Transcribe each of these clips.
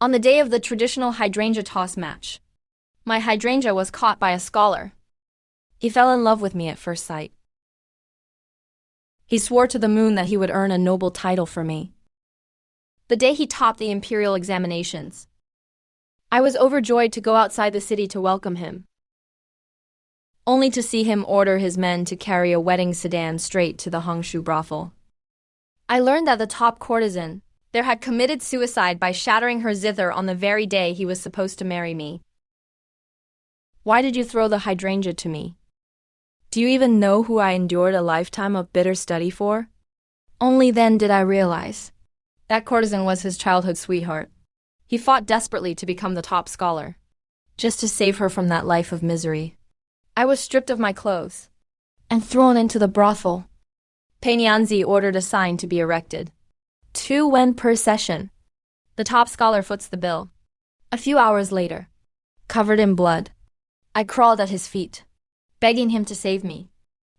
On the day of the traditional hydrangea toss match, my hydrangea was caught by a scholar. He fell in love with me at first sight. He swore to the moon that he would earn a noble title for me. The day he topped the imperial examinations, I was overjoyed to go outside the city to welcome him, only to see him order his men to carry a wedding sedan straight to the Hongshu brothel. I learned that the top courtesan there had committed suicide by shattering her zither on the very day he was supposed to marry me. Why did you throw the hydrangea to me? Do you even know who I endured a lifetime of bitter study for? Only then did I realize that courtesan was his childhood sweetheart. He fought desperately to become the top scholar, just to save her from that life of misery. I was stripped of my clothes and thrown into the brothel. Peinianzi ordered a sign to be erected. 2 wen per session. The top scholar foots the bill. A few hours later, covered in blood, I crawled at his feet, begging him to save me.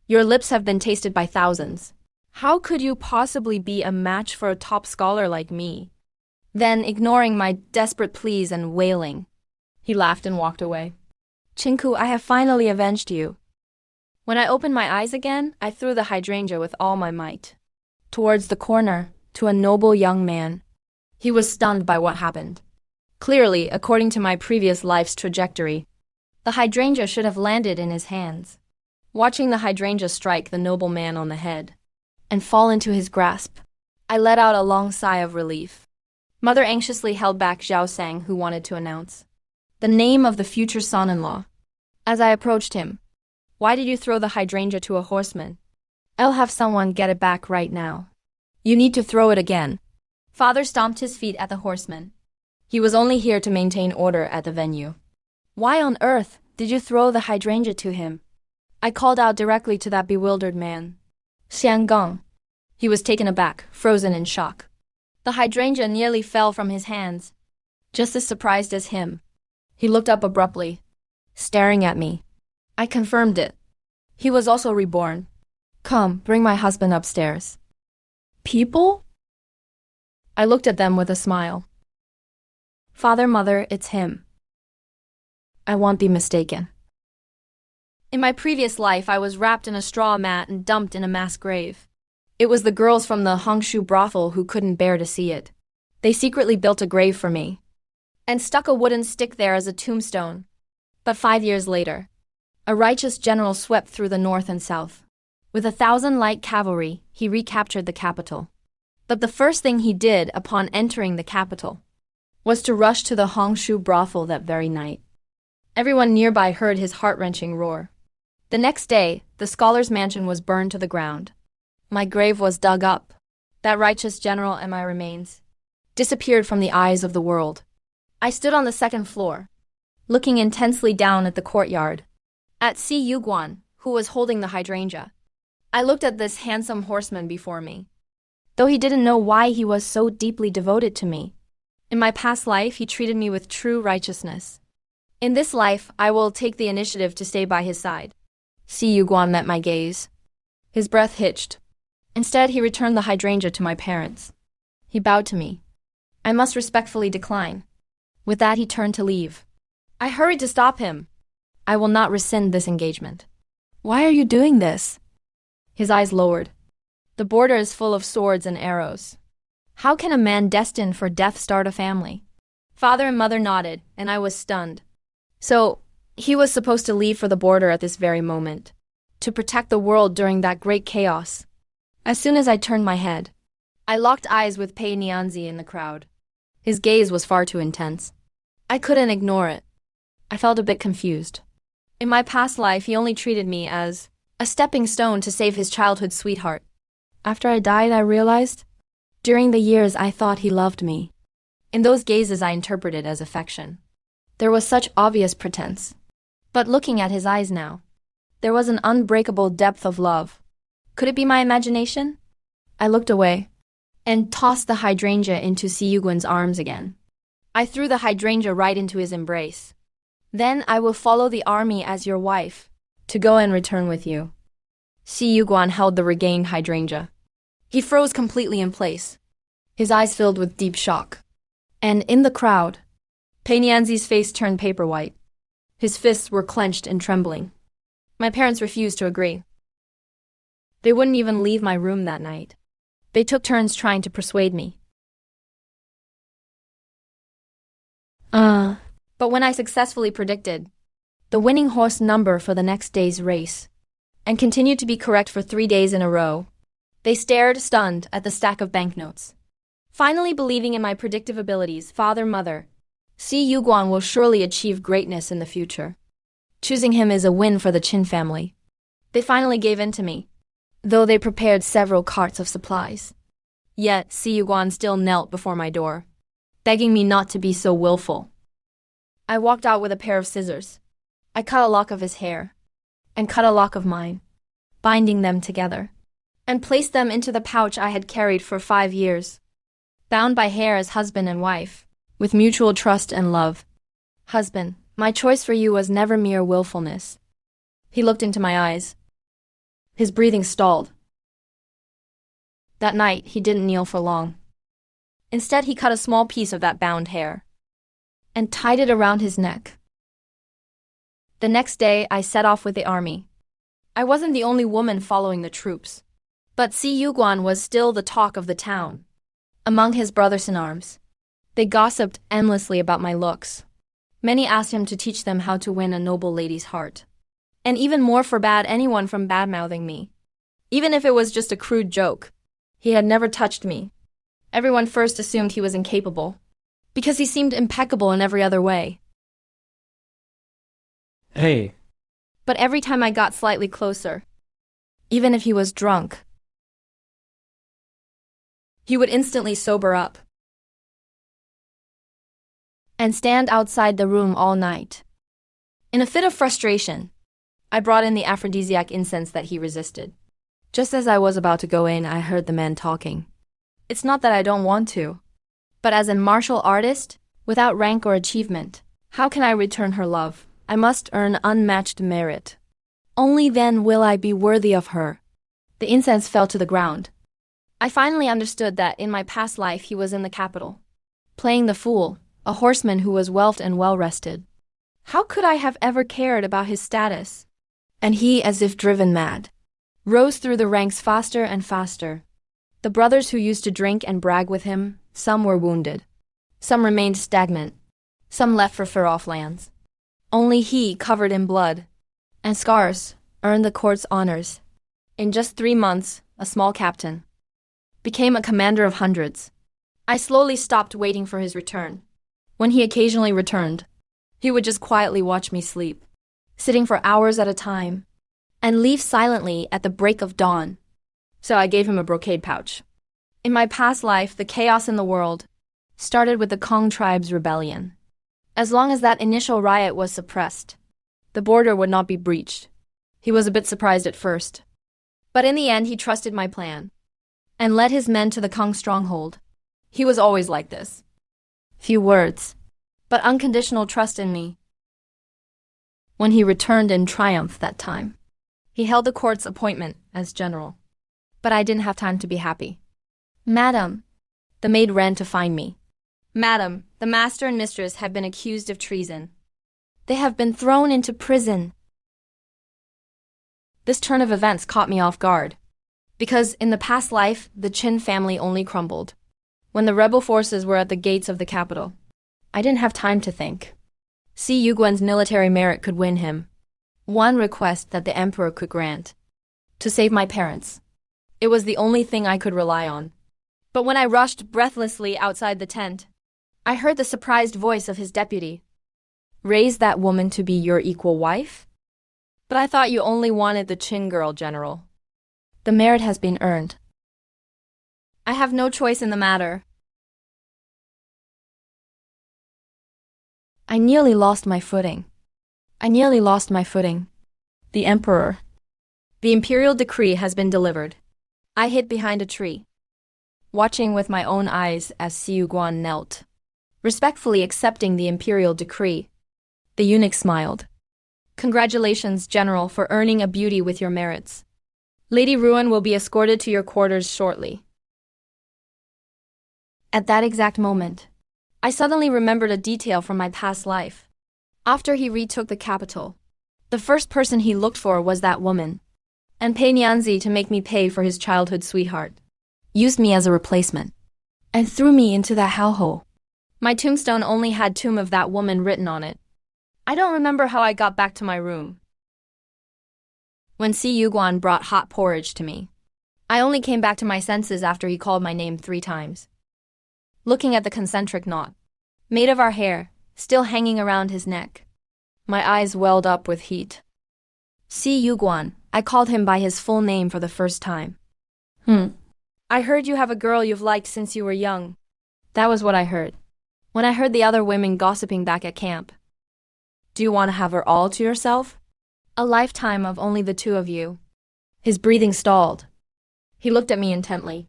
Your lips have been tasted by thousands. How could you possibly be a match for a top scholar like me? Then, ignoring my desperate pleas and wailing, he laughed and walked away. Chinku, I have finally avenged you. When I opened my eyes again, I threw the hydrangea with all my might towards the corner, to a noble young man. He was stunned by what happened. Clearly, according to my previous life's trajectory, the hydrangea should have landed in his hands. Watching the hydrangea strike the noble man on the head and fall into his grasp, I let out a long sigh of relief. Mother anxiously held back Zhao Sang, who wanted to announce the name of the future son-in-law. As I approached him, why did you throw the hydrangea to a horseman? I'll have someone get it back right now. You need to throw it again. Father stomped his feet at the horseman. He was only here to maintain order at the venue. Why on earth did you throw the hydrangea to him? I called out directly to that bewildered man. Xianggang. He was taken aback, frozen in shock. The hydrangea nearly fell from his hands. Just as surprised as him, he looked up abruptly, staring at me. I confirmed it. He was also reborn. Come, bring my husband upstairs. People? I looked at them with a smile. Father, mother, it's him. I won't be mistaken. In my previous life, I was wrapped in a straw mat and dumped in a mass grave. It was the girls from the Hongshu brothel who couldn't bear to see it. They secretly built a grave for me and stuck a wooden stick there as a tombstone. But 5 years later, a righteous general swept through the north and south. With 1,000 light cavalry, he recaptured the capital. But the first thing he did upon entering the capital was to rush to the Hongshu brothel that very night. Everyone nearby heard his heart-wrenching roar. The next day, the scholar's mansion was burned to the ground. My grave was dug up. That righteous general and my remains disappeared from the eyes of the world. I stood on the 2nd floor, looking intensely down at the courtyard, at Si Yuguan, who was holding the hydrangea. I looked at this handsome horseman before me, though he didn't know why he was so deeply devoted to me. In my past life, he treated me with true righteousness. In this life, I will take the initiative to stay by his side. Si Yuguan met my gaze. His breath hitched. Instead, he returned the hydrangea to my parents. He bowed to me. I must respectfully decline. With that, he turned to leave. I hurried to stop him. I will not rescind this engagement. Why are you doing this? His eyes lowered. The border is full of swords and arrows. How can a man destined for death start a family? Father and mother nodded, and I was stunned. So, he was supposed to leave for the border at this very moment, to protect the world during that great chaos. As soon as I turned my head, I locked eyes with Pei Nianzi in the crowd. His gaze was far too intense. I couldn't ignore it. I felt a bit confused. In my past life, he only treated me as a stepping stone to save his childhood sweetheart. After I died, I realized, during the years I thought he loved me. In those gazes I interpreted as affection. There was such obvious pretense. But looking at his eyes now, there was an unbreakable depth of love. Could it be my imagination? I looked away and tossed the hydrangea into Si Yuguan's arms again. I threw the hydrangea right into his embrace. Then I will follow the army as your wife, to go and return with you. Si Yuguan held the regained hydrangea. He froze completely in place, his eyes filled with deep shock. And in the crowd, Peinianzi's face turned paper white. His fists were clenched and trembling. My parents refused to agree. They wouldn't even leave my room that night. They took turns trying to persuade me. But when I successfully predicted the winning horse number for the next day's race, and continued to be correct for 3 days in a row, they stared, stunned, at the stack of banknotes. Finally believing in my predictive abilities, father, mother, Si Yuguan will surely achieve greatness in the future. Choosing him is a win for the Qin family. They finally gave in to me, though they prepared several carts of supplies. Yet, Si Yuguan still knelt before my door, begging me not to be so willful. I walked out with a pair of scissors. I cut a lock of his hair, and cut a lock of mine, binding them together, and placed them into the pouch I had carried for 5 years, bound by hair as husband and wife, with mutual trust and love. Husband, my choice for you was never mere willfulness. He looked into my eyes. His breathing stalled. That night, he didn't kneel for long. Instead, he cut a small piece of that bound hair and tied it around his neck. The next day, I set off with the army. I wasn't the only woman following the troops, but Si Yuguan was still the talk of the town. Among his brothers-in-arms, they gossiped endlessly about my looks. Many asked him to teach them how to win a noble lady's heart, and even more forbade anyone from bad-mouthing me. Even if it was just a crude joke, he had never touched me. Everyone first assumed he was incapable, because he seemed impeccable in every other way. Hey. But every time I got slightly closer, even if he was drunk, he would instantly sober up and stand outside the room all night. In a fit of frustration, I brought in the aphrodisiac incense that he resisted. Just as I was about to go in, I heard the men talking. It's not that I don't want to, but as a martial artist, without rank or achievement, how can I return her love? I must earn unmatched merit. Only then will I be worthy of her. The incense fell to the ground. I finally understood that in my past life he was in the capital, playing the fool, a horseman who was wealthed and well-rested. How could I have ever cared about his status? And he, as if driven mad, rose through the ranks faster and faster. The brothers who used to drink and brag with him, some were wounded. Some remained stagnant. Some left for far-off lands. Only he, covered in blood and scars, earned the court's honors. In just 3 months, a small captain became a commander of hundreds. I slowly stopped waiting for his return. When he occasionally returned, he would just quietly watch me sleep, sitting for hours at a time, and leave silently at the break of dawn. So I gave him a brocade pouch. In my past life, the chaos in the world started with the Kong tribe's rebellion. As long as that initial riot was suppressed, the border would not be breached. He was a bit surprised at first, but in the end he trusted my plan and led his men to the Kong stronghold. He was always like this. Few words, but unconditional trust in me. When he returned in triumph that time, he held the court's appointment as general. But I didn't have time to be happy. Madam, the maid ran to find me. Madam, the master and mistress have been accused of treason. They have been thrown into prison. This turn of events caught me off guard, because in the past life, the Qin family only crumbled when the rebel forces were at the gates of the capital. I didn't have time to think. Si Yuguan's military merit could win him. One request that the emperor could grant: to save my parents. It was the only thing I could rely on. But when I rushed breathlessly outside the tent, I heard the surprised voice of his deputy. Raise that woman to be your equal wife? But I thought you only wanted the Qin girl, General. The merit has been earned. I have no choice in the matter. I nearly lost my footing. The emperor. The imperial decree has been delivered. I hid behind a tree, watching with my own eyes as Si Yuguan knelt, respectfully accepting the imperial decree. The eunuch smiled. Congratulations, General, for earning a beauty with your merits. Lady Ruan will be escorted to your quarters shortly. At that exact moment, I suddenly remembered a detail from my past life. After he retook the capital, the first person he looked for was that woman, and paid Nyanzi to make me pay for his childhood sweetheart. Used me as a replacement, and threw me into that hellhole. My tombstone only had "Tomb of that woman" written on it. I don't remember how I got back to my room. When Si Yuguan brought hot porridge to me, I only came back to my senses after he called my name 3 times. Looking at the concentric knot, made of our hair, still hanging around his neck, my eyes welled up with heat. Si Yuguan, I called him by his full name for the first time. I heard you have a girl you've liked since you were young. That was what I heard. When I heard the other women gossiping back at camp. Do you want to have her all to yourself? A lifetime of only the 2 of you. His breathing stalled. He looked at me intently.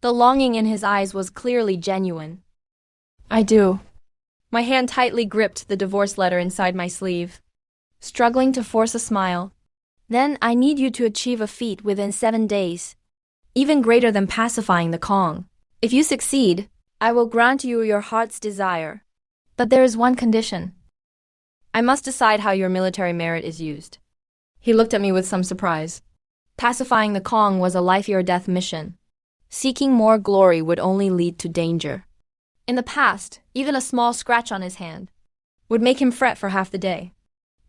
The longing in his eyes was clearly genuine. I do. My hand tightly gripped the divorce letter inside my sleeve, struggling to force a smile. Then I need you to achieve a feat within 7 days, even greater than pacifying the Kong. If you succeed, I will grant you your heart's desire. But there is one condition. I must decide how your military merit is used. He looked at me with some surprise. Pacifying the Kong was a life-or-death mission. Seeking more glory would only lead to danger. In the past, even a small scratch on his hand would make him fret for half the day.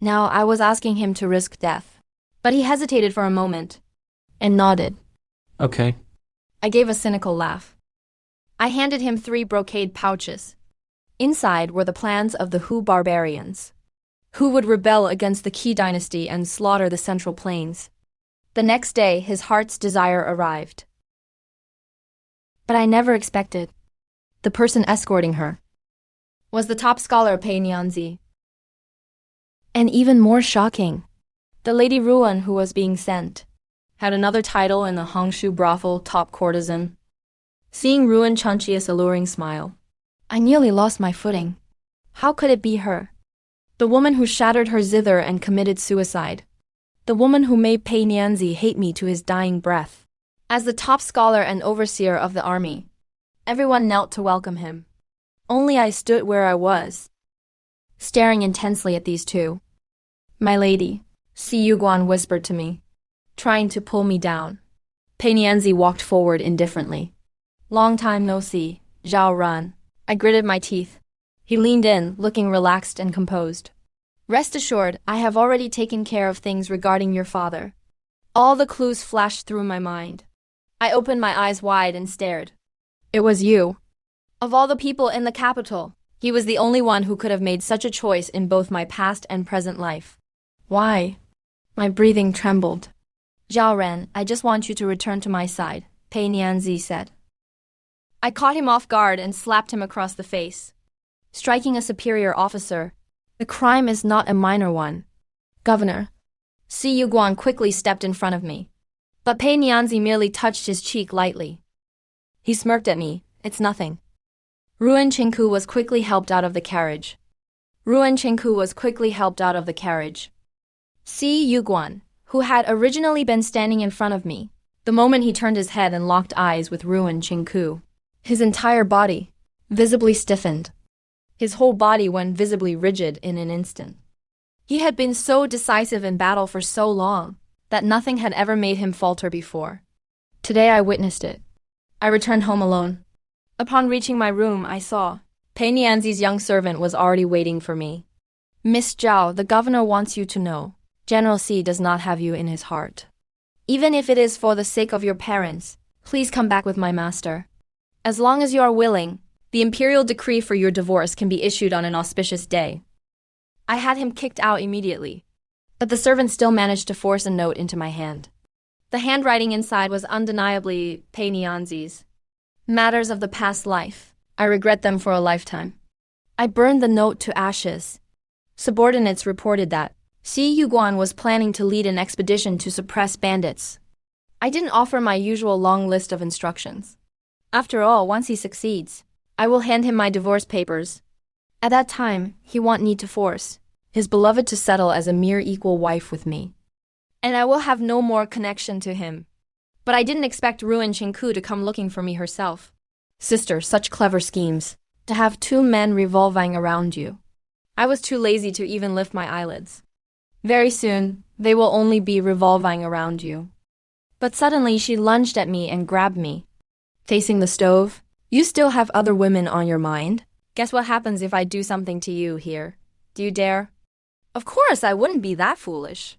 Now I was asking him to risk death. But he hesitated for a moment and nodded. Okay. I gave a cynical laugh. I handed him 3 brocade pouches. Inside were the plans of the Hu barbarians, who would rebel against the Qi dynasty and slaughter the Central Plains. The next day, his heart's desire arrived. But I never expected. The person escorting her was the top scholar Pei Nianzi. And even more shocking, the Lady Ruan who was being sent had another title in the Hongshu brothel, top courtesan. Seeing Ruan Chunchi's alluring smile, I nearly lost my footing. How could it be her? The woman who shattered her zither and committed suicide. The woman who made Pei Nianzi hate me to his dying breath. As the top scholar and overseer of the army, everyone knelt to welcome him. Only I stood where I was, staring intensely at these 2. My lady, Si Yuguan whispered to me, trying to pull me down. Pei Nianzi walked forward indifferently. Long time no see, Zhao Ran. I gritted my teeth. He leaned in, looking relaxed and composed. Rest assured, I have already taken care of things regarding your father. All the clues flashed through my mind. I opened my eyes wide and stared. It was you. Of all the people in the capital, he was the only one who could have made such a choice in both my past and present life. Why? My breathing trembled. Zhao Ren, I just want you to return to my side, Pei Nianzi said. I caught him off guard and slapped him across the face. Striking a superior officer, the crime is not a minor one. Governor. Si Yuguan quickly stepped in front of me. But Pei Nianzi merely touched his cheek lightly. He smirked at me. It's nothing. Ruan Qingku was quickly helped out of the carriage. Si Yuguan, who had originally been standing in front of me, the moment he turned his head and locked eyes with Ruan Qingku, his entire body visibly stiffened. His whole body went visibly rigid in an instant. He had been so decisive in battle for so long that nothing had ever made him falter before. Today I witnessed it. I returned home alone. Upon reaching my room, I saw Pei Nianzi's young servant was already waiting for me. Miss Zhao, the governor wants you to know, General Si does not have you in his heart. Even if it is for the sake of your parents, please come back with my master. As long as you are willing, the imperial decree for your divorce can be issued on an auspicious day. I had him kicked out immediately, but the servant still managed to force a note into my hand. The handwriting inside was undeniably Pei Nianzi's. Matters of the past life. I regret them for a lifetime. I burned the note to ashes. Subordinates reported that Si Yuguan was planning to lead an expedition to suppress bandits. I didn't offer my usual long list of instructions. After all, once he succeeds, I will hand him my divorce papers. At that time, he won't need to force his beloved to settle as a mere equal wife with me. And I will have no more connection to him. But I didn't expect Ruan Qingku to come looking for me herself. Sister, such clever schemes. to have two men revolving around you. I was too lazy to even lift my eyelids. Very soon, they will only be revolving around you. But suddenly she lunged at me and grabbed me. Facing the stove, you still have other women on your mind? Guess what happens if I do something to you here? Do you dare? Of course, I wouldn't be that foolish.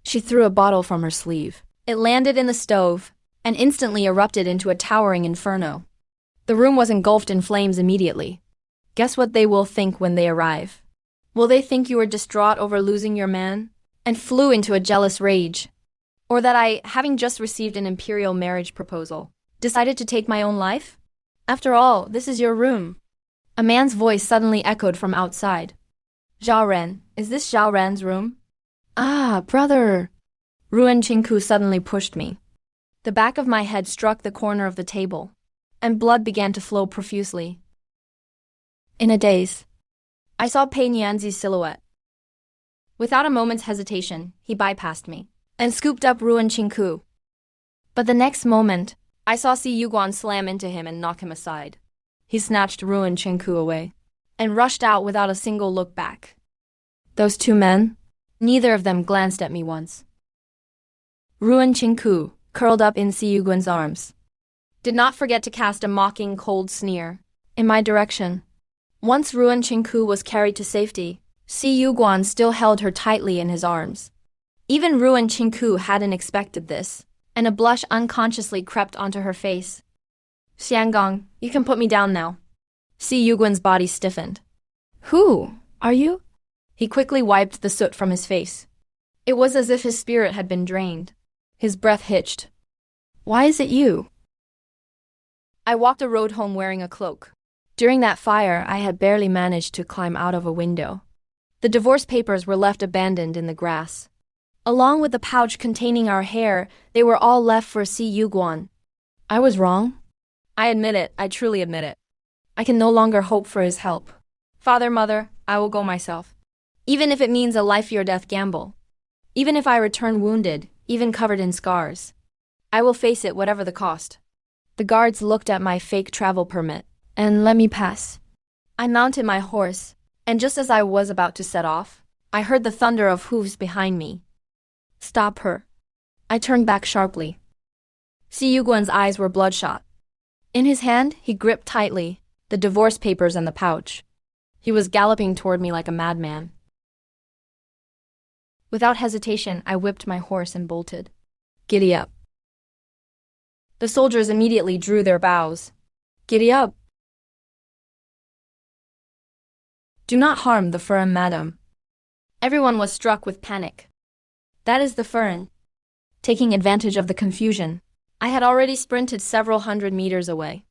She threw a bottle from her sleeve. It landed in the stove and instantly erupted into a towering inferno. The room was engulfed in flames immediately. Guess what they will think when they arrive? Will they think you were distraught over losing your man and flew into a jealous rage? Or that I, having just received an imperial marriage proposal, decided to take my own life? After all, this is your room. A man's voice suddenly echoed from outside. Zhao Ren, is this Zhao Ren's room? Ah, brother. Ruan Qingku suddenly pushed me. The back of my head struck the corner of the table, and blood began to flow profusely. In a daze, I saw Pei Nianzi's silhouette. Without a moment's hesitation, he bypassed me and scooped up Ruan Qingku. But the next moment, I saw Si Yuguan slam into him and knock him aside. He snatched Ruan Qingku away and rushed out without a single look back. Those two men, neither of them glanced at me once. Ruan Qingku, curled up in Si Yuguan's arms, did not forget to cast a mocking, cold sneer in my direction. Once Ruan Qingku was carried to safety, Si Yuguan still held her tightly in his arms. Even Ruan Qingku hadn't expected this, and a blush unconsciously crept onto her face. Xiangong, you can put me down now. Si Yuguan's body stiffened. Who are you? He quickly wiped the soot from his face. It was as if his spirit had been drained. His breath hitched. Why is it you? I walked a road home wearing a cloak. During that fire, I had barely managed to climb out of a window. The divorce papers were left abandoned in the grass. Along with the pouch containing our hair, they were all left for Si Yuguan. I was wrong. I admit it, I truly admit it. I can no longer hope for his help. Father, mother, I will go myself. Even if it means a life-or-death gamble. Even if I return wounded, even covered in scars. I will face it whatever the cost. The guards looked at my fake travel permit and let me pass. I mounted my horse, and just as I was about to set off, I heard the thunder of hooves behind me. Stop her. I turned back sharply. Si Yuguan's eyes were bloodshot. In his hand, he gripped tightly the divorce papers and the pouch. He was galloping toward me like a madman. Without hesitation, I whipped my horse and bolted. Giddy up. The soldiers immediately drew their bows. Giddy up. Do not harm the Furen, madam. Everyone was struck with panic. That is the Furen. Taking advantage of the confusion, I had already sprinted several hundred meters away.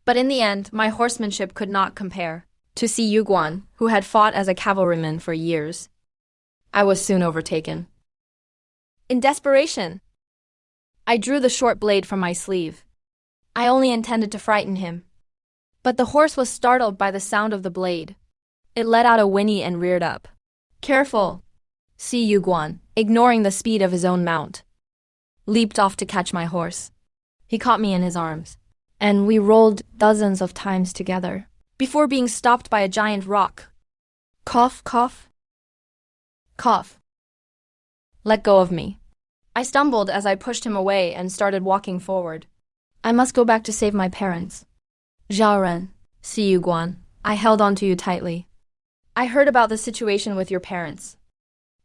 But in the end, my horsemanship could not compare to Si Yuguan, who had fought as a cavalryman for years. I was soon overtaken. In desperation, I drew the short blade from my sleeve. I only intended to frighten him. But the horse was startled by the sound of the blade. It let out a whinny and reared up. Careful! Si Yuguan, ignoring the speed of his own mount, leaped off to catch my horse. He caught me in his arms, and we rolled dozens of times together, before being stopped by a giant rock. Cough, cough. Cough. Let go of me. I stumbled as I pushed him away and started walking forward. I must go back to save my parents. Zhao Ren, Si Yuguan, I held on to you tightly. I heard about the situation with your parents.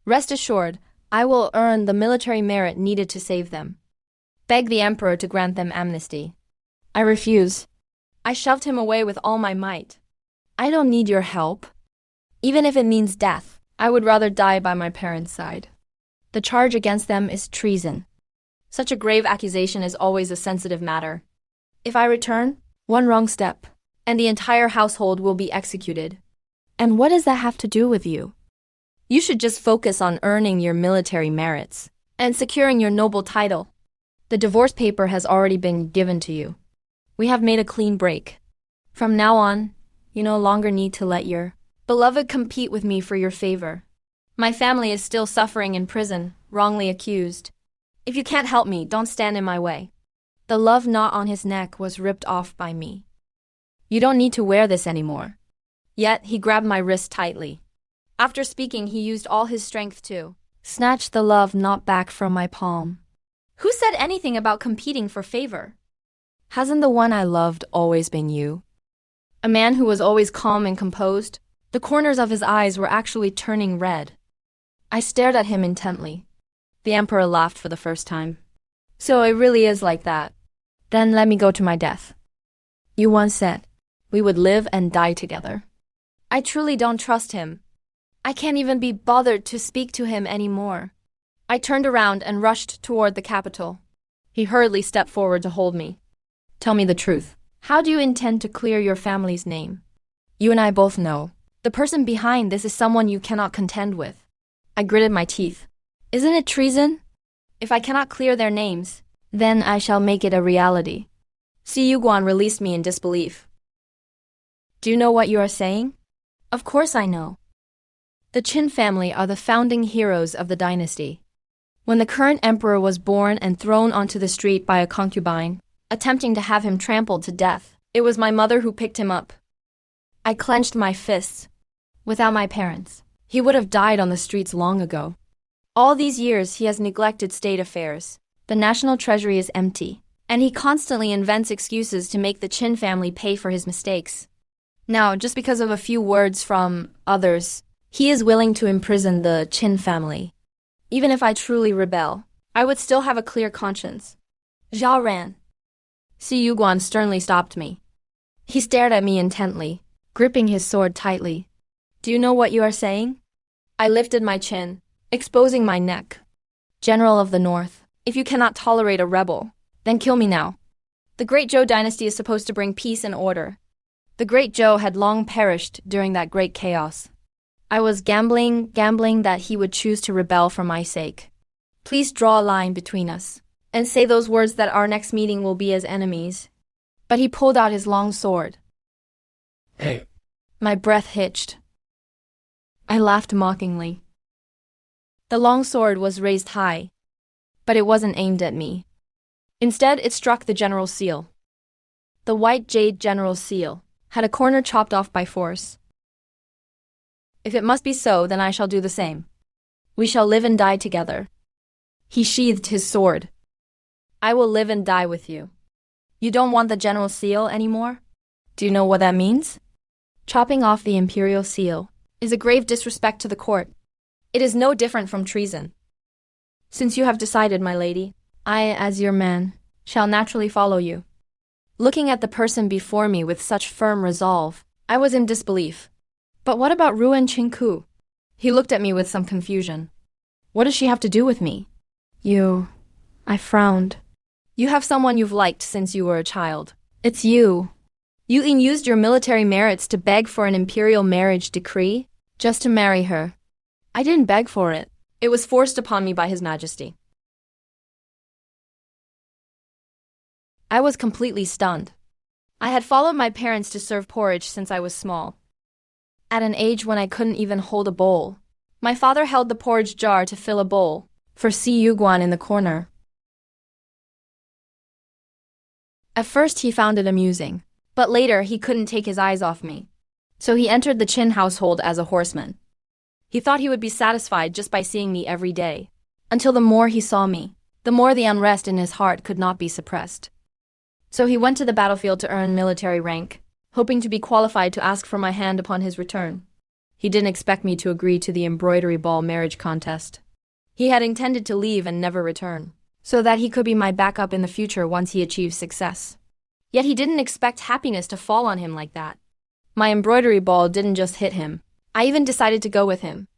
Rest assured, I will earn the military merit needed to save them. Beg the emperor to grant them amnesty. I refuse. I shoved him away with all my might. I don't need your help. Even if it means death, I would rather die by my parents' side. The charge against them is treason. Such a grave accusation is always a sensitive matter. If I return, one wrong step, and the entire household will be executed. And what does that have to do with you? You should just focus on earning your military merits and securing your noble title. The divorce paper has already been given to you. We have made a clean break. From now on, you no longer need to let your beloved compete with me for your favor. My family is still suffering in prison, wrongly accused. If you can't help me, don't stand in my way. The love knot on his neck was ripped off by me. You don't need to wear this anymore. Yet, he grabbed my wrist tightly. After speaking, he used all his strength to snatch the love knot back from my palm. Who said anything about competing for favor? Hasn't the one I loved always been you? A man who was always calm and composed. The corners of his eyes were actually turning red. I stared at him intently. The emperor laughed for the first time. So it really is like that. Then let me go to my death. You once said we would live and die together. I truly don't trust him. I can't even be bothered to speak to him anymore. I turned around and rushed toward the capital. He hurriedly stepped forward to hold me. Tell me the truth. How do you intend to clear your family's name? You and I both know. The person behind this is someone you cannot contend with. I gritted my teeth. Isn't it treason? If I cannot clear their names, then I shall make it a reality. Si Yuguan released me in disbelief. Do you know what you are saying? Of course I know. The Qin family are the founding heroes of the dynasty. When the current emperor was born and thrown onto the street by a concubine, attempting to have him trampled to death, it was my mother who picked him up. I clenched my fists. Without my parents, he would have died on the streets long ago. All these years he has neglected state affairs. The national treasury is empty, and he constantly invents excuses to make the Qin family pay for his mistakes. Now, just because of a few words from others, he is willing to imprison the Qin family. Even if I truly rebel, I would still have a clear conscience. Zhao Ran. Si Yuguan sternly stopped me. He stared at me intently, gripping his sword tightly. Do you know what you are saying? I lifted my chin, exposing my neck. General of the North, if you cannot tolerate a rebel, then kill me now. The Great Zhou dynasty is supposed to bring peace and order. The Great Zhou had long perished during that great chaos. I was gambling that he would choose to rebel for my sake. Please draw a line between us, and say those words that our next meeting will be as enemies. But he pulled out his long sword. Hey. My breath hitched. I laughed mockingly. The long sword was raised high, but it wasn't aimed at me. Instead, it struck the general's seal. The white jade general's seal had a corner chopped off by force. If it must be so, then I shall do the same. We shall live and die together. He sheathed his sword. I will live and die with you. You don't want the general's seal anymore? Do you know what that means? Chopping off the imperial seal is a grave disrespect to the court. It is no different from treason. Since you have decided, my lady, I, as your man, shall naturally follow you. Looking at the person before me with such firm resolve, I was in disbelief. But what about Ruan Qingku? He looked at me with some confusion. What does she have to do with me? I frowned. You have someone you've liked since you were a child. It's you. You used your military merits to beg for an imperial marriage decree, just to marry her. I didn't beg for it. It was forced upon me by His Majesty. I was completely stunned. I had followed my parents to serve porridge since I was small. At an age when I couldn't even hold a bowl, my father held the porridge jar to fill a bowl for Si Yuguan in the corner. At first he found it amusing, but later he couldn't take his eyes off me. So he entered the Qin household as a horseman. He thought he would be satisfied just by seeing me every day, until the more he saw me, the more the unrest in his heart could not be suppressed. So he went to the battlefield to earn military rank, hoping to be qualified to ask for my hand upon his return. He didn't expect me to agree to the embroidery ball marriage contest. He had intended to leave and never return, so that he could be my backup in the future once he achieved success. Yet he didn't expect happiness to fall on him like that. My embroidery ball didn't just hit him. I even decided to go with him.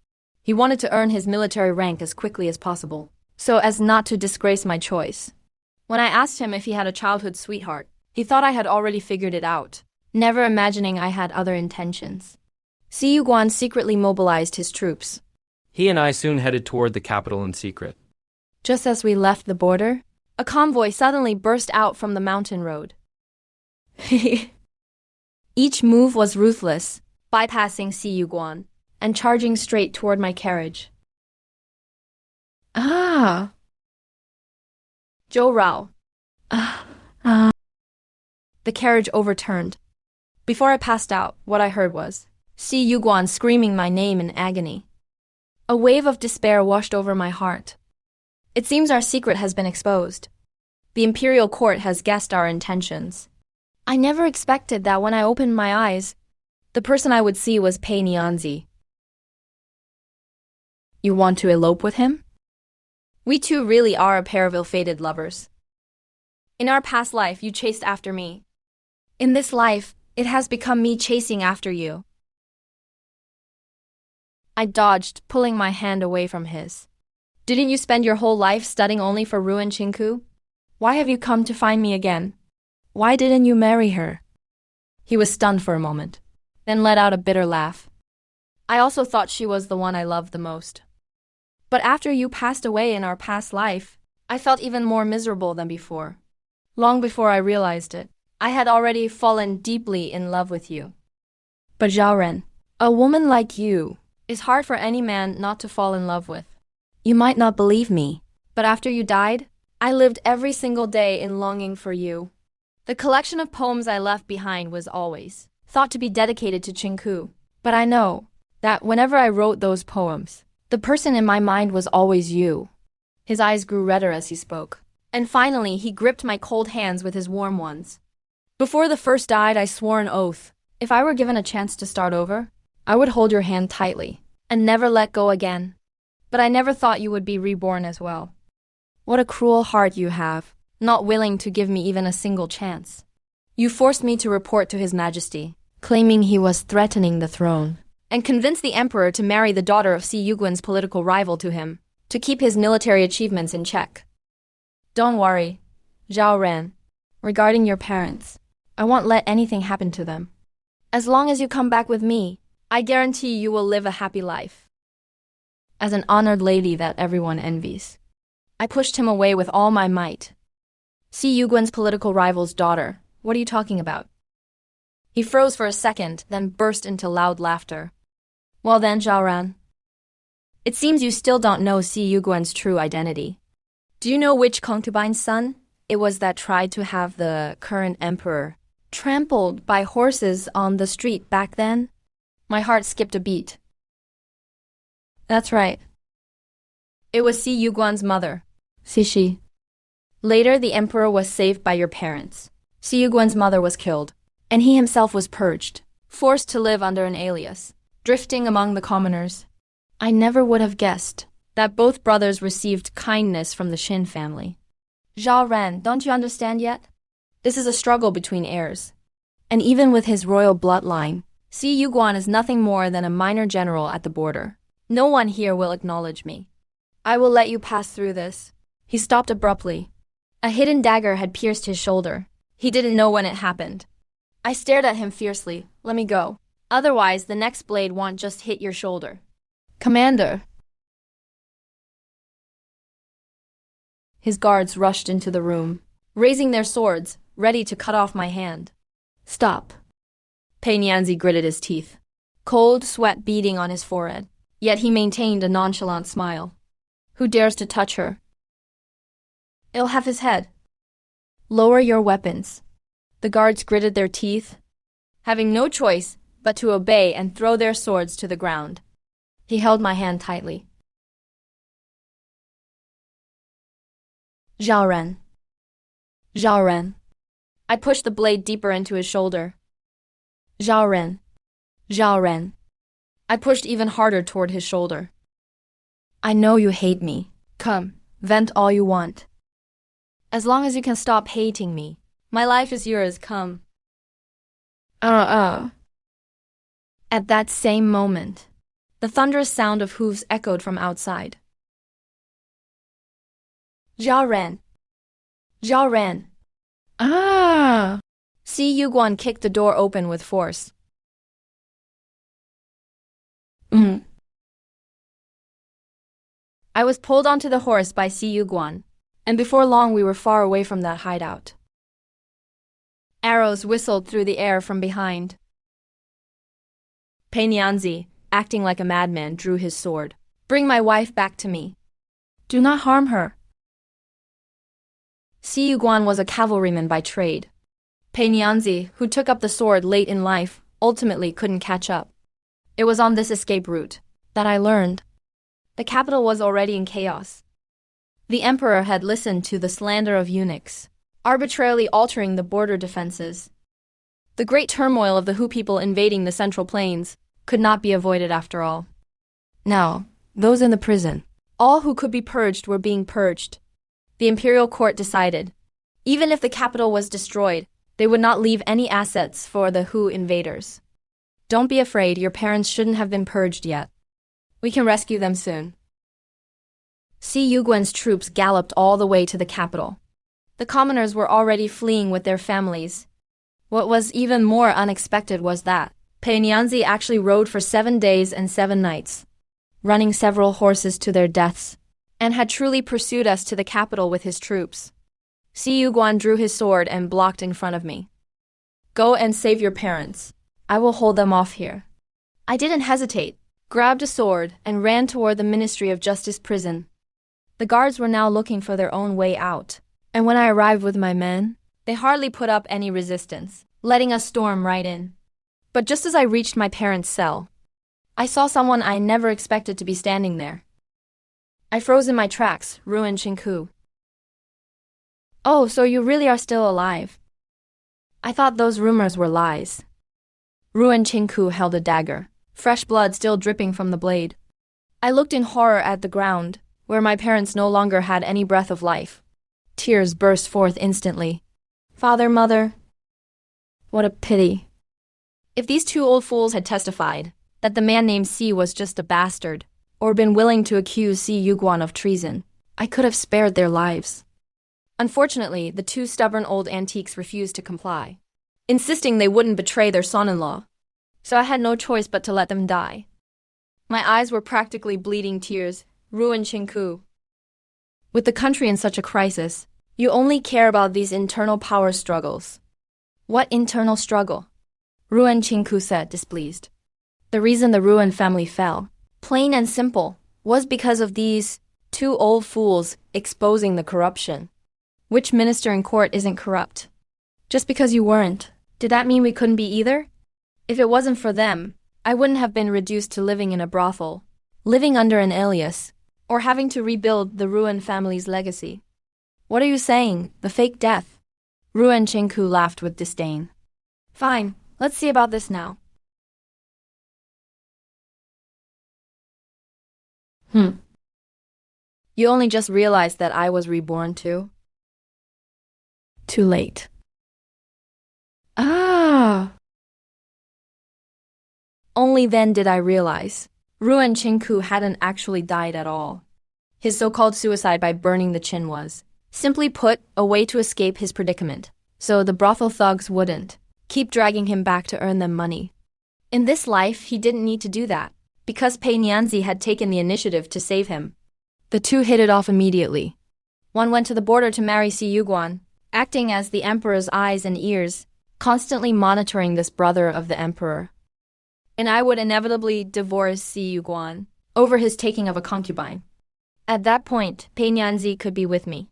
He wanted to earn his military rank as quickly as possible, so as not to disgrace my choice. When I asked him if he had a childhood sweetheart, he thought I had already figured it out, never imagining I had other intentions. Si Yuguan secretly mobilized his troops. He and I soon headed toward the capital in secret. Just as we left the border, a convoy suddenly burst out from the mountain road. Each move was ruthless, bypassing Si Yuguan and charging straight toward my carriage. Ah! Zhou Rao. The carriage overturned. Before I passed out, what I heard was Si Yuguan screaming my name in agony. A wave of despair washed over my heart. It seems our secret has been exposed. The imperial court has guessed our intentions. I never expected that when I opened my eyes, the person I would see was Pei Nianzi. You want to elope with him? We two really are a pair of ill-fated lovers. In our past life, you chased after me. In this life, it has become me chasing after you. I dodged, pulling my hand away from his. Didn't you spend your whole life studying only for ruin Chinku? Why have you come to find me again? Why didn't you marry her? He was stunned for a moment, then let out a bitter laugh. I also thought she was the one I loved the most. But after you passed away in our past life, I felt even more miserable than before. Long before I realized it, I had already fallen deeply in love with you. But Zhao Ren, a woman like you, is hard for any man not to fall in love with. You might not believe me, but after you died, I lived every single day in longing for you. The collection of poems I left behind was always thought to be dedicated to Chinku, but I know that whenever I wrote those poems, the person in my mind was always you. His eyes grew redder as he spoke, and finally he gripped my cold hands with his warm ones. Before the first died, I swore an oath. If I were given a chance to start over, I would hold your hand tightly and never let go again. But I never thought you would be reborn as well. What a cruel heart you have, not willing to give me even a single chance. You forced me to report to His Majesty, claiming he was threatening the throne, and convinced the emperor to marry the daughter of Si Yuguan's political rival to him, to keep his military achievements in check. Don't worry, Zhao Ren. Regarding your parents, I won't let anything happen to them. As long as you come back with me, I guarantee you will live a happy life. As an honored lady that everyone envies. I pushed him away with all my might. Si Yuguan's political rival's daughter, what are you talking about? He froze for a second, then burst into loud laughter. Well then, Zhao Ran. It seems you still don't know Si Yuguan's true identity. Do you know which concubine's son it was that tried to have the current emperor trampled by horses on the street back then? My heart skipped a beat. That's right. It was Si Yuguan's mother, Cixi. Later, the emperor was saved by your parents. Si Yuguan's mother was killed, and he himself was purged, forced to live under an alias, drifting among the commoners. I never would have guessed that both brothers received kindness from the Shin family. Zhao Ren, don't you understand yet? This is a struggle between heirs. And even with his royal bloodline, Si Yuguan is nothing more than a minor general at the border. No one here will acknowledge me. I will let you pass through this. He stopped abruptly. A hidden dagger had pierced his shoulder. He didn't know when it happened. I stared at him fiercely. Let me go. Otherwise, the next blade won't just hit your shoulder. Commander! His guards rushed into the room, raising their swords, ready to cut off my hand. Stop. Pei Nianzi gritted his teeth, cold sweat beading on his forehead. Yet he maintained a nonchalant smile. Who dares to touch her? It'll have his head. Lower your weapons. The guards gritted their teeth, having no choice but to obey and throw their swords to the ground. He held my hand tightly. Zhao Ren. Zhao Ren. I pushed the blade deeper into his shoulder. Zhao Ren. Zhao Ren. I pushed even harder toward his shoulder. I know you hate me. Come, vent all you want. As long as you can stop hating me, my life is yours, come. At that same moment, the thunderous sound of hooves echoed from outside. Zhao Ren. Zhao Ren. Si Yuguan kicked the door open with force. I was pulled onto the horse by Si Yuguan, and before long we were far away from that hideout. Arrows whistled through the air from behind. Pei Nianzi, acting like a madman, drew his sword. Bring my wife back to me. Do not harm her. Si Yuguan was a cavalryman by trade. Nianzi, who took up the sword late in life, ultimately couldn't catch up. It was on this escape route that I learned. The capital was already in chaos. The emperor had listened to the slander of eunuchs, arbitrarily altering the border defenses. The great turmoil of the Hu people invading the central plains could not be avoided after all. Now, those in the prison, all who could be purged were being purged. The imperial court decided, even if the capital was destroyed, they would not leave any assets for the Hu invaders. Don't be afraid, your parents shouldn't have been purged yet. We can rescue them soon. Si Yuguan's troops galloped all the way to the capital. The commoners were already fleeing with their families. What was even more unexpected was that Nianzi actually rode for 7 days and 7 nights, running several horses to their deaths, and had truly pursued us to the capital with his troops. Si Yuguan drew his sword and blocked in front of me. Go and save your parents. I will hold them off here. I didn't hesitate, grabbed a sword, and ran toward the Ministry of Justice prison. The guards were now looking for their own way out, and when I arrived with my men, they hardly put up any resistance, letting us storm right in. But just as I reached my parents' cell, I saw someone I never expected to be standing there. I froze in my tracks, Ruin Chinku. Oh, so you really are still alive? I thought those rumors were lies. Ruin Chinku held a dagger, fresh blood still dripping from the blade. I looked in horror at the ground, where my parents no longer had any breath of life. Tears burst forth instantly. Father, mother. What a pity. If these 2 old fools had testified that the man named Si was just a bastard, or been willing to accuse Si Yuguan of treason, I could have spared their lives. Unfortunately, the 2 stubborn old antiques refused to comply, insisting they wouldn't betray their son-in-law. So I had no choice but to let them die. My eyes were practically bleeding tears, Ruin Chinku. With the country in such a crisis, you only care about these internal power struggles. What internal struggle? Ruin Chinku said, displeased. The reason the Ruin family fell, plain and simple, was because of these 2 old fools exposing the corruption. Which minister in court isn't corrupt? Just because you weren't, did that mean we couldn't be either? If it wasn't for them, I wouldn't have been reduced to living in a brothel, living under an alias, or having to rebuild the Ruin family's legacy. What are you saying? The fake death? Ruin Chinku laughed with disdain. Fine, let's see about this now. You only just realized that I was reborn too? Too late. Only then did I realize Ruin Chinku hadn't actually died at all. His so-called suicide by burning the chin was, simply put, a way to escape his predicament, so the brothel thugs wouldn't keep dragging him back to earn them money. In this life, he didn't need to do that, because Nianzi had taken the initiative to save him. The 2 hit it off immediately. One went to the border to marry Si Yuguan, acting as the emperor's eyes and ears, constantly monitoring this brother of the emperor. And I would inevitably divorce Si Yuguan over his taking of a concubine. At that point, Nianzi could be with me.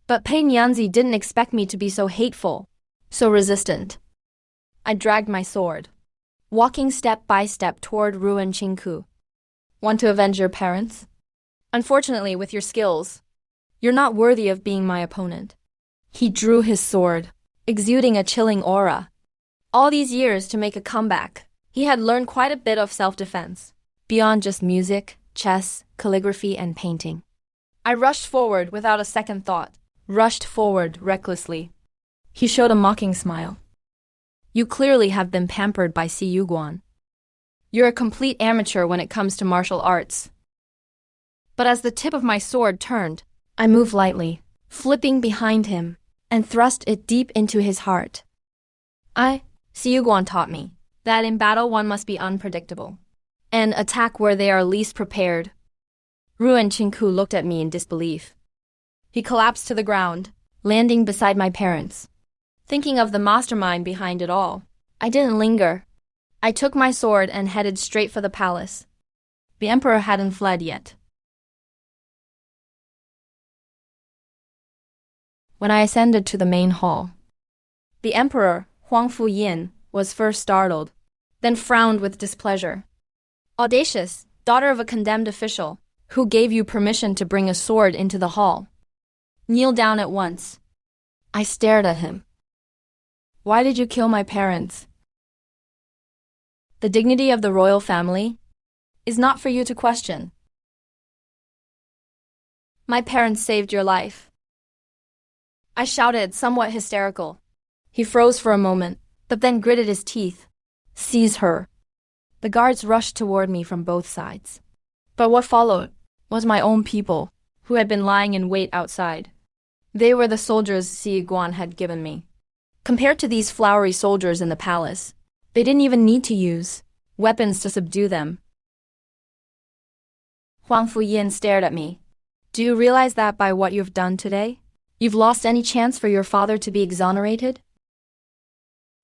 But Nianzi didn't expect me to be so hateful, so resistant. I dragged my sword, walking step by step toward Ruin Chinku. Want to avenge your parents? Unfortunately, with your skills, you're not worthy of being my opponent. He drew his sword, exuding a chilling aura. All these years to make a comeback, he had learned quite a bit of self-defense, beyond just music, chess, calligraphy, and painting. I rushed forward without a second thought, rushed forward recklessly. He showed a mocking smile. You clearly have been pampered by Si Yuguan. You're a complete amateur when it comes to martial arts. But as the tip of my sword turned, I moved lightly, flipping behind him, and thrust it deep into his heart. Si Yuguan taught me that in battle one must be unpredictable, and attack where they are least prepared. Ruin Chinku looked at me in disbelief. He collapsed to the ground, landing beside my parents. Thinking of the mastermind behind it all, I didn't linger. I took my sword and headed straight for the palace. The emperor hadn't fled yet. When I ascended to the main hall, The emperor, Huang Fuyin, was first startled, then frowned with displeasure. Audacious, daughter of a condemned official, who gave you permission to bring a sword into the hall? Kneel down at once. I stared at him. Why did you kill my parents? The dignity of the royal family is not for you to question. My parents saved your life. I shouted, somewhat hysterical. He froze for a moment, but then gritted his teeth. Seize her. The guards rushed toward me from both sides. But what followed was my own people, who had been lying in wait outside. They were the soldiers Si Guan had given me. Compared to these flowery soldiers in the palace, they didn't even need to use weapons to subdue them. Huang Fuyin stared at me. Do you realize that by what you've done today, you've lost any chance for your father to be exonerated?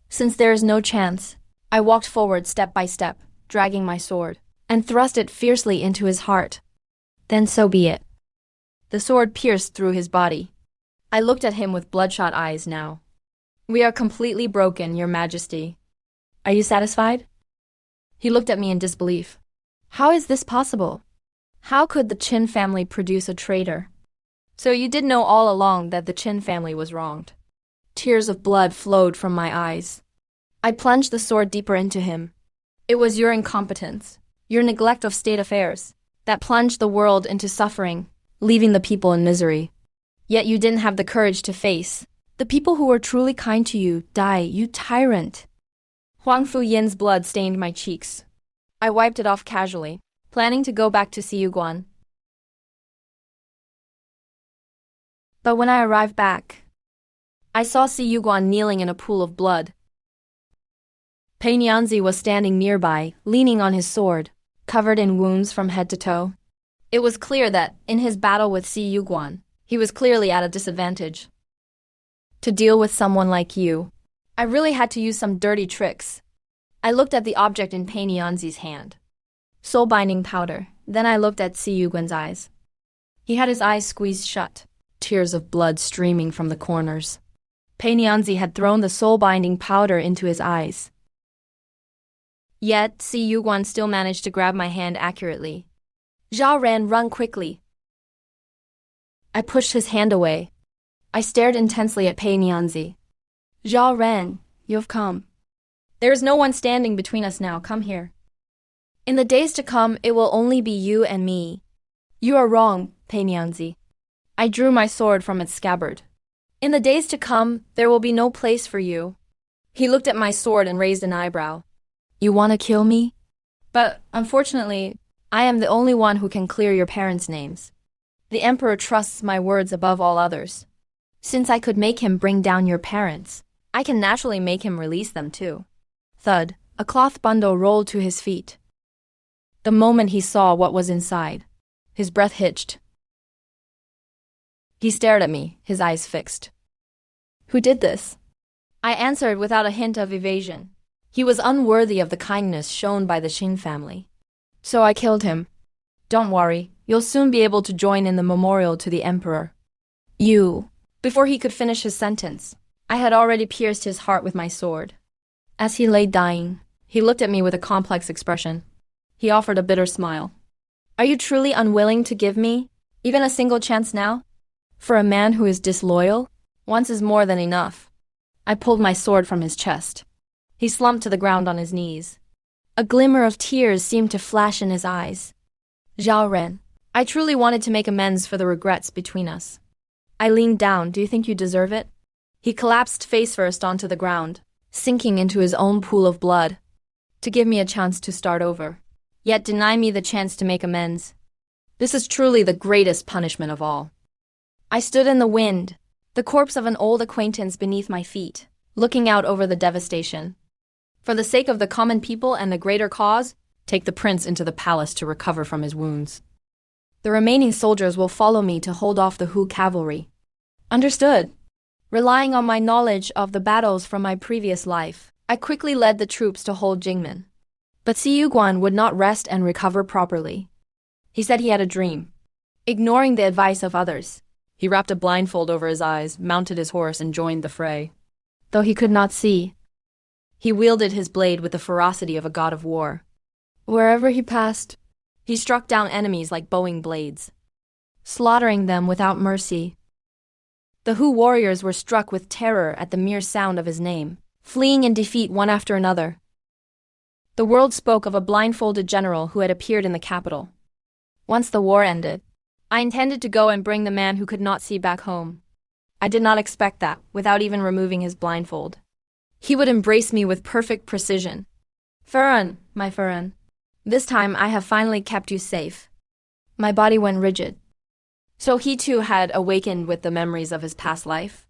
Since there is no chance, I walked forward step by step, dragging my sword, and thrust it fiercely into his heart. Then so be it. The sword pierced through his body. I looked at him with bloodshot eyes now. We are completely broken, Your Majesty. Are you satisfied? He looked at me in disbelief. How is this possible? How could the Qin family produce a traitor? So you did know all along that the Qin family was wronged. Tears of blood flowed from my eyes. I plunged the sword deeper into him. It was your incompetence, your neglect of state affairs, that plunged the world into suffering, leaving the people in misery. Yet you didn't have the courage to face the people who were truly kind to you. Die, you tyrant. Huang Fuyin's blood stained my cheeks. I wiped it off casually, planning to go back to Siyuguan. But when I arrived back, I saw Siyuguan kneeling in a pool of blood. Pei Nianzi was standing nearby, leaning on his sword, covered in wounds from head to toe. It was clear that, in his battle with Siyuguan, he was clearly at a disadvantage. To deal with someone like you, I really had to use some dirty tricks. I looked at the object in Pei Nianzi's hand. Soul-binding powder. Then I looked at Siyuguan's eyes. He had his eyes squeezed shut, tears of blood streaming from the corners. Pei Nianzi had thrown the soul-binding powder into his eyes. Yet, Siyuguan still managed to grab my hand accurately. Zhao Ran, run quickly. I pushed his hand away. I stared intensely at Pei Nianzi. Zhao Ran, you've come. There is no one standing between us now. Come here. In the days to come, it will only be you and me. You are wrong, Pei Nianzi. I drew my sword from its scabbard. In the days to come, there will be no place for you. He looked at my sword and raised an eyebrow. You want to kill me? But, unfortunately, I am the only one who can clear your parents' names. The emperor trusts my words above all others. Since I could make him bring down your parents, I can naturally make him release them too. Thud, a cloth bundle rolled to his feet. The moment he saw what was inside, his breath hitched. He stared at me, his eyes fixed. Who did this? I answered without a hint of evasion. He was unworthy of the kindness shown by the Qin family. So I killed him. Don't worry, you'll soon be able to join in the memorial to the emperor. You. Before he could finish his sentence, I had already pierced his heart with my sword. As he lay dying, he looked at me with a complex expression. He offered a bitter smile. Are you truly unwilling to give me even a single chance now? For a man who is disloyal, once is more than enough. I pulled my sword from his chest. He slumped to the ground on his knees. A glimmer of tears seemed to flash in his eyes. Zhao Ren, I truly wanted to make amends for the regrets between us. I leaned down. Do you think you deserve it? He collapsed face first onto the ground, sinking into his own pool of blood. To give me a chance to start over, yet deny me the chance to make amends. This is truly the greatest punishment of all. I stood in the wind, the corpse of an old acquaintance beneath my feet, looking out over the devastation. For the sake of the common people and the greater cause, take the prince into the palace to recover from his wounds. The remaining soldiers will follow me to hold off the Hu cavalry. Understood. Relying on my knowledge of the battles from my previous life, I quickly led the troops to hold Jingmen. But Siyuguan would not rest and recover properly. He said he had a dream. Ignoring the advice of others, he wrapped a blindfold over his eyes, mounted his horse, and joined the fray. though he could not see. He wielded his blade with the ferocity of a god of war. Wherever he passed, he struck down enemies like bowing blades, slaughtering them without mercy. The Hu warriors were struck with terror at the mere sound of his name, fleeing in defeat one after another. The world spoke of a blindfolded general who had appeared in the capital. Once the war ended, I intended to go and bring the man who could not see back home. I did not expect that, without even removing his blindfold, he would embrace me with perfect precision. Farron, my Farron, this time I have finally kept you safe. My body went rigid. So he too had awakened with the memories of his past life?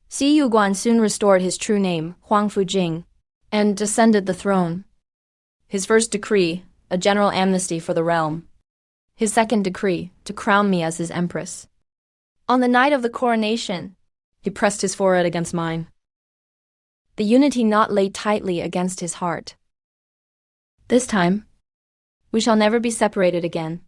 Xi Yuguan soon restored his true name, Huang Fujing, and descended the throne. His first decree, a general amnesty for the realm. His second decree, to crown me as his empress. On the night of the coronation, he pressed his forehead against mine. The unity knot lay tightly against his heart. This time, we shall never be separated again.